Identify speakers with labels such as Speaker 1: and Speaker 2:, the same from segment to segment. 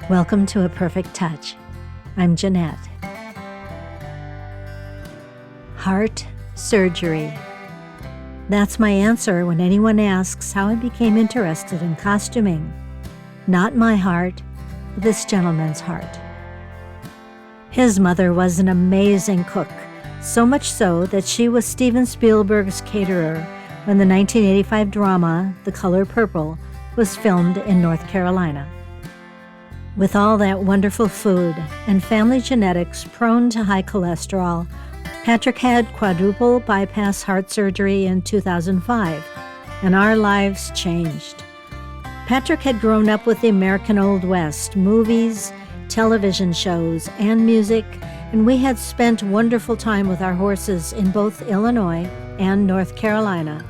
Speaker 1: Welcome to A Perfect Touch. I'm Jeanette. Heart surgery. That's my answer when anyone asks how I became interested in costuming. Not my heart, but this gentleman's heart. His mother was an amazing cook, so much so that she was Steven Spielberg's caterer when the 1985 drama, The Color Purple, was filmed in North Carolina. With all that wonderful food and family genetics prone to high cholesterol, Patrick had quadruple bypass heart surgery in 2005, and our lives changed. Patrick had grown up with the American Old West, movies, television shows, and music, and we had spent wonderful time with our horses in both Illinois and North Carolina.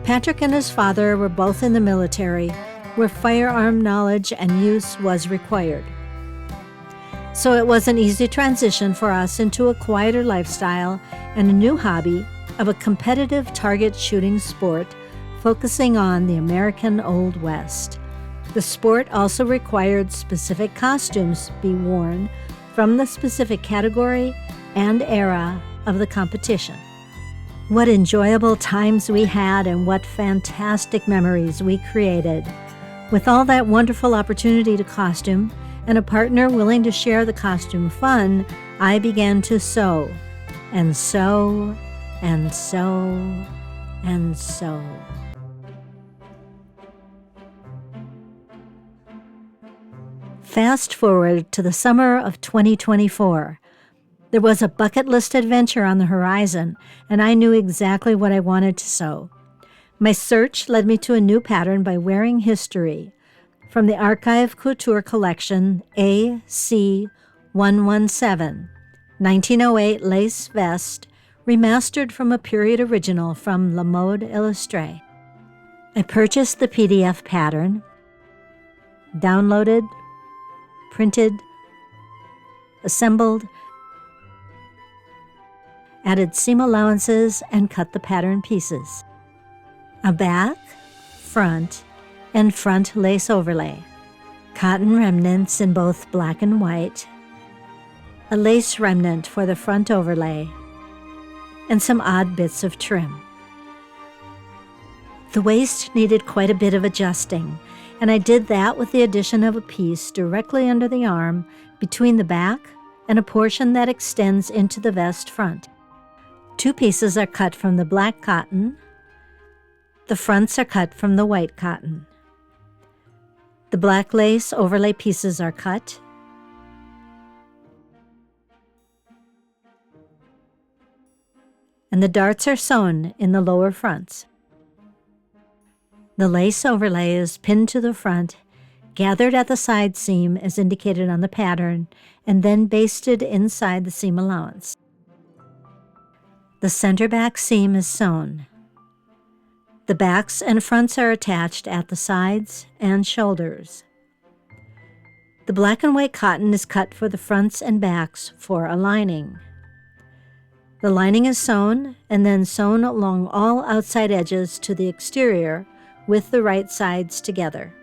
Speaker 1: Patrick and his father were both in the military, where firearm knowledge and use was required. So it was an easy transition for us into a quieter lifestyle and a new hobby of a competitive target shooting sport focusing on the American Old West. The sport also required specific costumes be worn from the specific category and era of the competition. What enjoyable times we had and what fantastic memories we created. With all that wonderful opportunity to costume and a partner willing to share the costume fun, I began to sew, and sew, and sew, and sew. Fast forward to the summer of 2024. There was a bucket list adventure on the horizon, and I knew exactly what I wanted to sew. My search led me to a new pattern by Wearing History from the Archive Couture Collection AC117, 1908 Lace Vest, remastered from a period original from La Mode Illustrée. I purchased the PDF pattern, downloaded, printed, assembled, added seam allowances, and cut the pattern pieces. A back, front, and front lace overlay, cotton remnants in both black and white, a lace remnant for the front overlay, and some odd bits of trim. The waist needed quite a bit of adjusting, and I did that with the addition of a piece directly under the arm between the back and a portion that extends into the vest front. Two pieces are cut from the black cotton. The fronts are cut from the white cotton. The black lace overlay pieces are cut. And the darts are sewn in the lower fronts. The lace overlay is pinned to the front, gathered at the side seam as indicated on the pattern, and then basted inside the seam allowance. The center back seam is sewn. The backs and fronts are attached at the sides and shoulders. The black and white cotton is cut for the fronts and backs for a lining. The lining is sewn and then sewn along all outside edges to the exterior with the right sides together.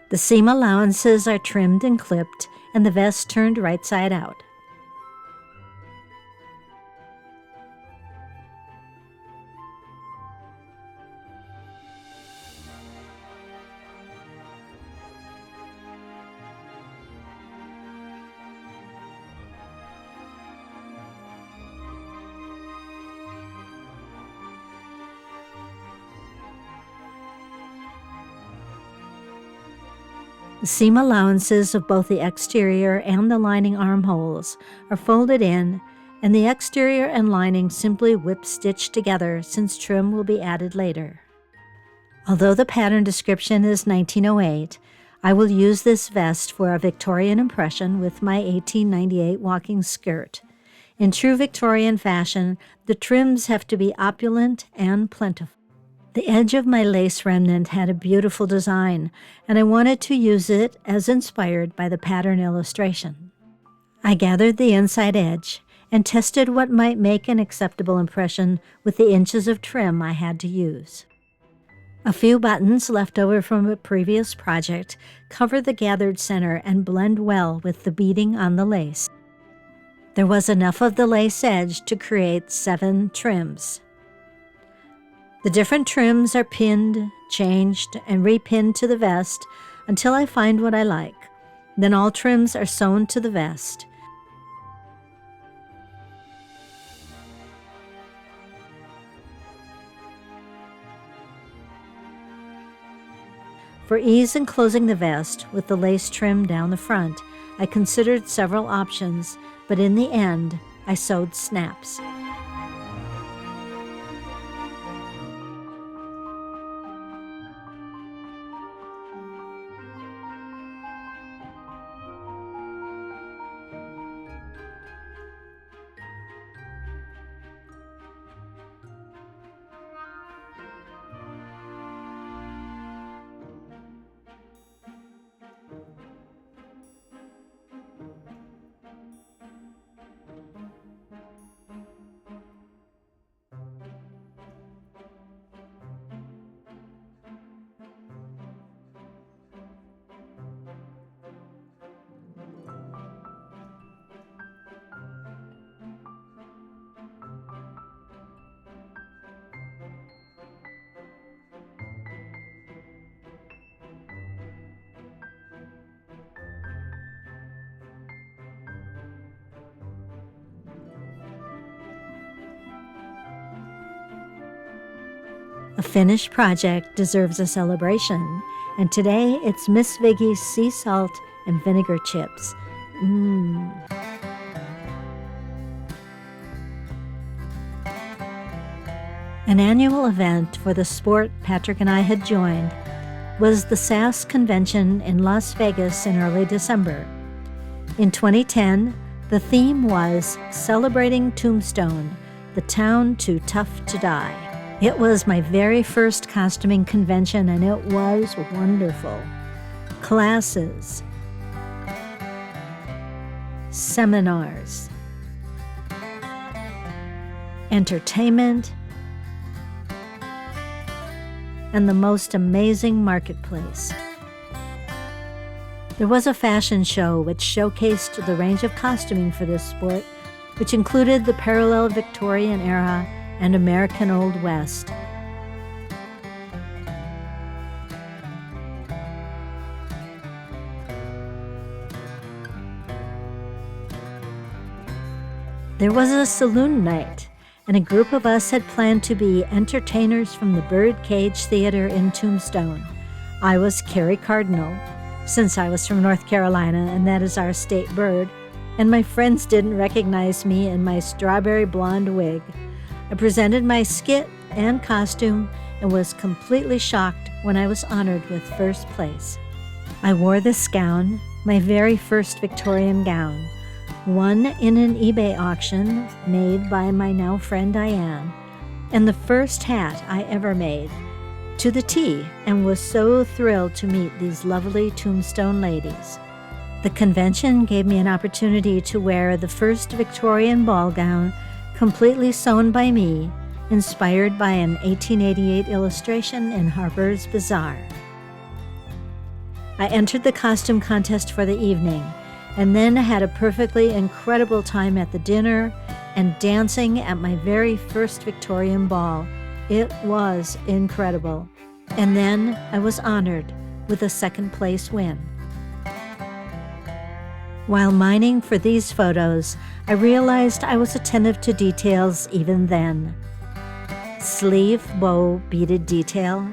Speaker 1: The seam allowances are trimmed and clipped and the vest turned right side out. The seam allowances of both the exterior and the lining armholes are folded in, and the exterior and lining simply whip-stitched together since trim will be added later. Although the pattern description is 1908, I will use this vest for a Victorian impression with my 1898 walking skirt. In true Victorian fashion, the trims have to be opulent and plentiful. The edge of my lace remnant had a beautiful design, and I wanted to use it as inspired by the pattern illustration. I gathered the inside edge and tested what might make an acceptable impression with the inches of trim I had to use. A few buttons left over from a previous project cover the gathered center and blend well with the beading on the lace. There was enough of the lace edge to create 7 trims. The different trims are pinned, changed, and repinned to the vest until I find what I like. Then all trims are sewn to the vest. For ease in closing the vest with the lace trim down the front, I considered several options, but in the end, I sewed snaps. A finished project deserves a celebration, and today it's Miss Viggy's sea salt and vinegar chips. An annual event for the sport Patrick and I had joined was the SAS convention in Las Vegas in early December. In 2010, the theme was Celebrating Tombstone, the town too tough to die. It was my very first costuming convention, and it was wonderful. Classes, seminars, entertainment, and the most amazing marketplace. There was a fashion show which showcased the range of costuming for this sport, which included the parallel Victorian era and American Old West. There was a saloon night, and a group of us had planned to be entertainers from the Birdcage Theater in Tombstone. I was Carrie Cardinal, since I was from North Carolina, and that is our state bird, and my friends didn't recognize me in my strawberry blonde wig. I presented my skit and costume and was completely shocked when I was honored with first place. I wore this gown, my very first Victorian gown, won in an eBay auction made by my now friend Diane, and the first hat I ever made, to the T, and was so thrilled to meet these lovely Tombstone ladies. The convention gave me an opportunity to wear the first Victorian ball gown, completely sewn by me, inspired by an 1888 illustration in Harper's Bazaar. I entered the costume contest for the evening, and then had a perfectly incredible time at the dinner and dancing at my very first Victorian ball. It was incredible. And then I was honored with a second place win. While mining for these photos, I realized I was attentive to details even then. Sleeve bow beaded detail,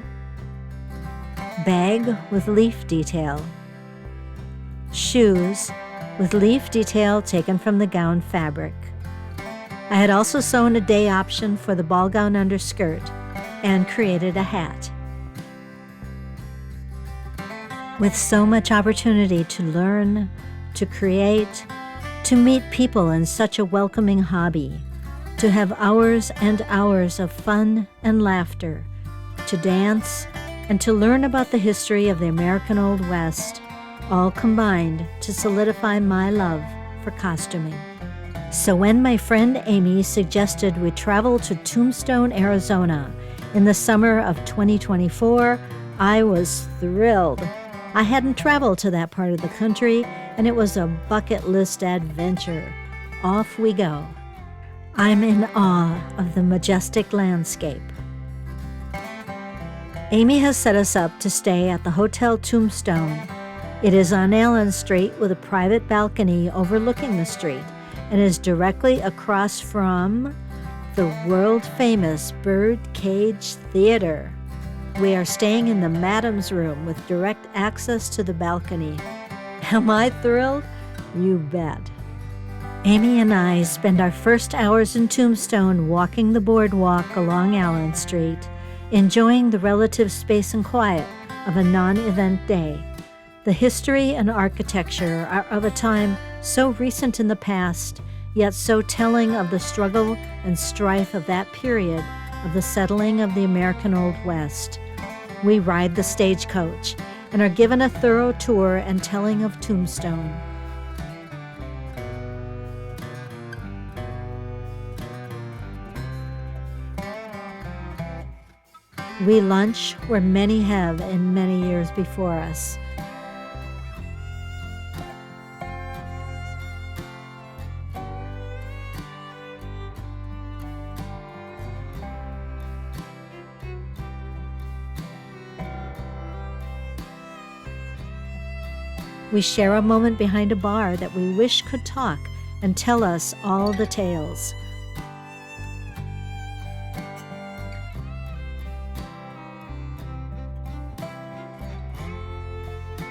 Speaker 1: bag with leaf detail, shoes with leaf detail taken from the gown fabric. I had also sewn a day option for the ball gown underskirt and created a hat. With so much opportunity to learn, to create, to meet people in such a welcoming hobby, to have hours and hours of fun and laughter, to dance, and to learn about the history of the American Old West, all combined to solidify my love for costuming. So when my friend Amy suggested we travel to Tombstone, Arizona, In the summer of 2024, I was thrilled. I hadn't traveled to that part of the country, and it was a bucket list adventure. Off we go. I'm in awe of the majestic landscape. Amy has set us up to stay at the Hotel Tombstone. It is on Allen Street with a private balcony overlooking the street and is directly across from the world-famous Birdcage Theater. We are staying in the Madam's Room with direct access to the balcony. Am I thrilled? You bet. Amy and I spend our first hours in Tombstone walking the boardwalk along Allen Street, enjoying the relative space and quiet of a non-event day. The history and architecture are of a time so recent in the past, yet so telling of the struggle and strife of that period of the settling of the American Old West. We ride the stagecoach and are given a thorough tour and telling of Tombstone. We lunch where many have in many years before us. We share a moment behind a bar that we wish could talk and tell us all the tales.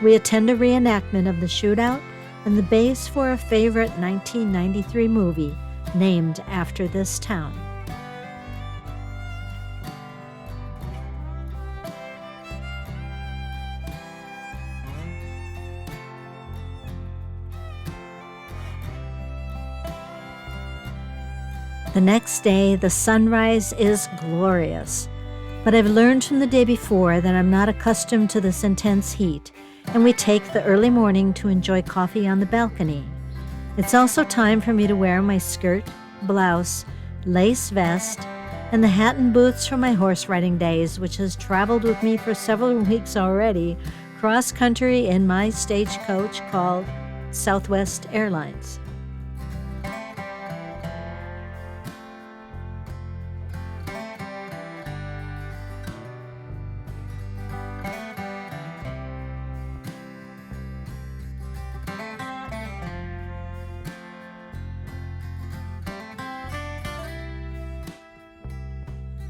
Speaker 1: We attend a reenactment of the shootout and the base for a favorite 1993 movie named after this town. The next day, the sunrise is glorious, but I've learned from the day before that I'm not accustomed to this intense heat, and we take the early morning to enjoy coffee on the balcony. It's also time for me to wear my skirt, blouse, lace vest, and the hat and boots from my horse riding days, which has traveled with me for several weeks already, cross-country in my stagecoach called Southwest Airlines.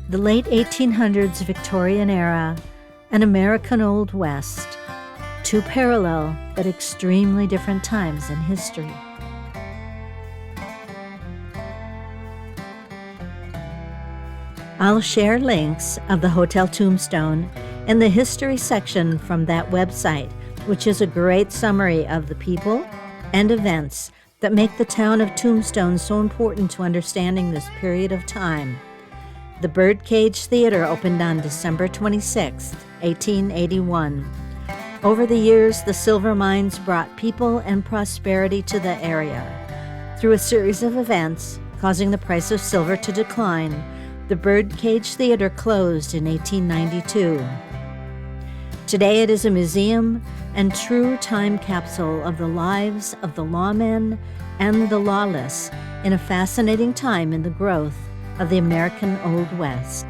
Speaker 1: The late 1800s Victorian era and American Old West, two parallel but extremely different times in history. I'll share links of the Hotel Tombstone in the history section from that website, which is a great summary of the people and events that make the town of Tombstone so important to understanding this period of time. The Birdcage Theater opened on December 26, 1881. Over the years, the silver mines brought people and prosperity to the area. Through a series of events causing the price of silver to decline, the Birdcage Theater closed in 1892. Today it is a museum and true time capsule of the lives of the lawmen and the lawless in a fascinating time in the growth of the American Old West.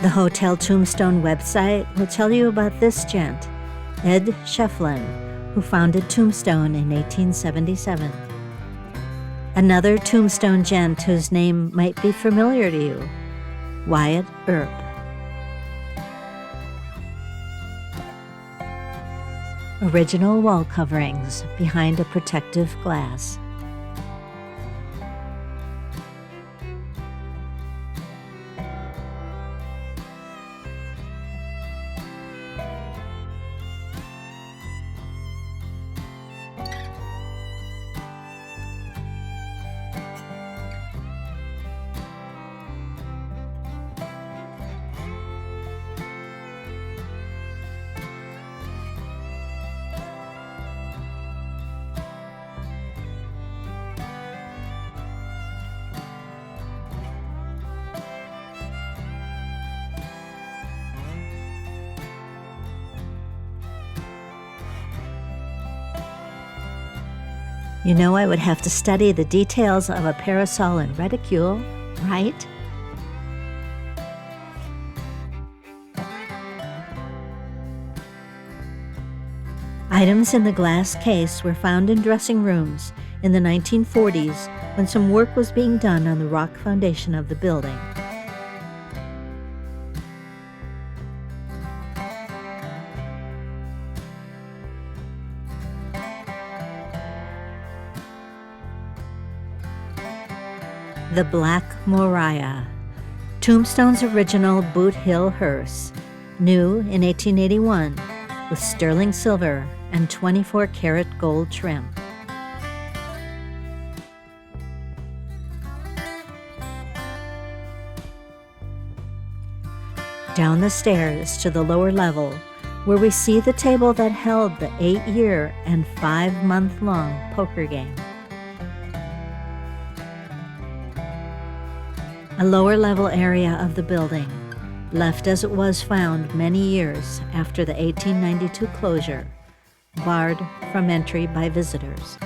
Speaker 1: The Hotel Tombstone website will tell you about this gent, Ed Shefflin, who founded Tombstone in 1877. Another Tombstone gent whose name might be familiar to you, Wyatt Earp. Original wall coverings behind a protective glass. You know I would have to study the details of a parasol and reticule, right? Items in the glass case were found in dressing rooms in the 1940s when some work was being done on the rock foundation of the building. The Black Moriah, Tombstone's original boot heel hearse, new in 1881 with sterling silver and 24-karat gold trim. Down the stairs to the lower level, where we see the table that held the 8-year and 5-month-long poker game. A lower level area of the building, left as it was found many years after the 1892 closure, barred from entry by visitors.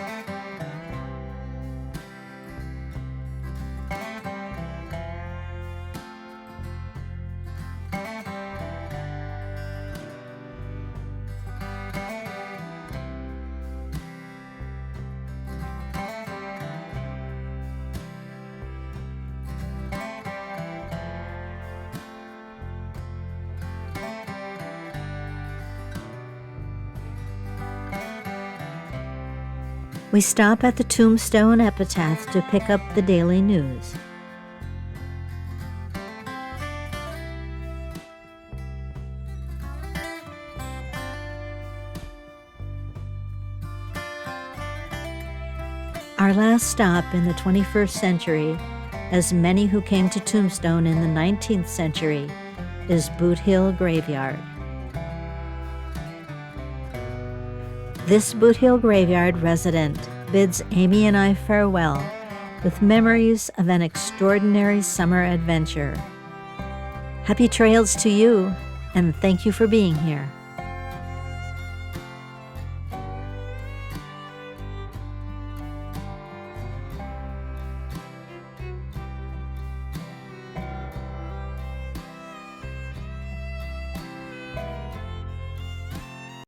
Speaker 1: We stop at the Tombstone Epitaph to pick up the daily news. Our last stop in the 21st century, as many who came to Tombstone in the 19th century, is Boot Hill Graveyard. This Boot Hill Graveyard resident bids Amy and I farewell with memories of an extraordinary summer adventure. Happy trails to you, and thank you for being here.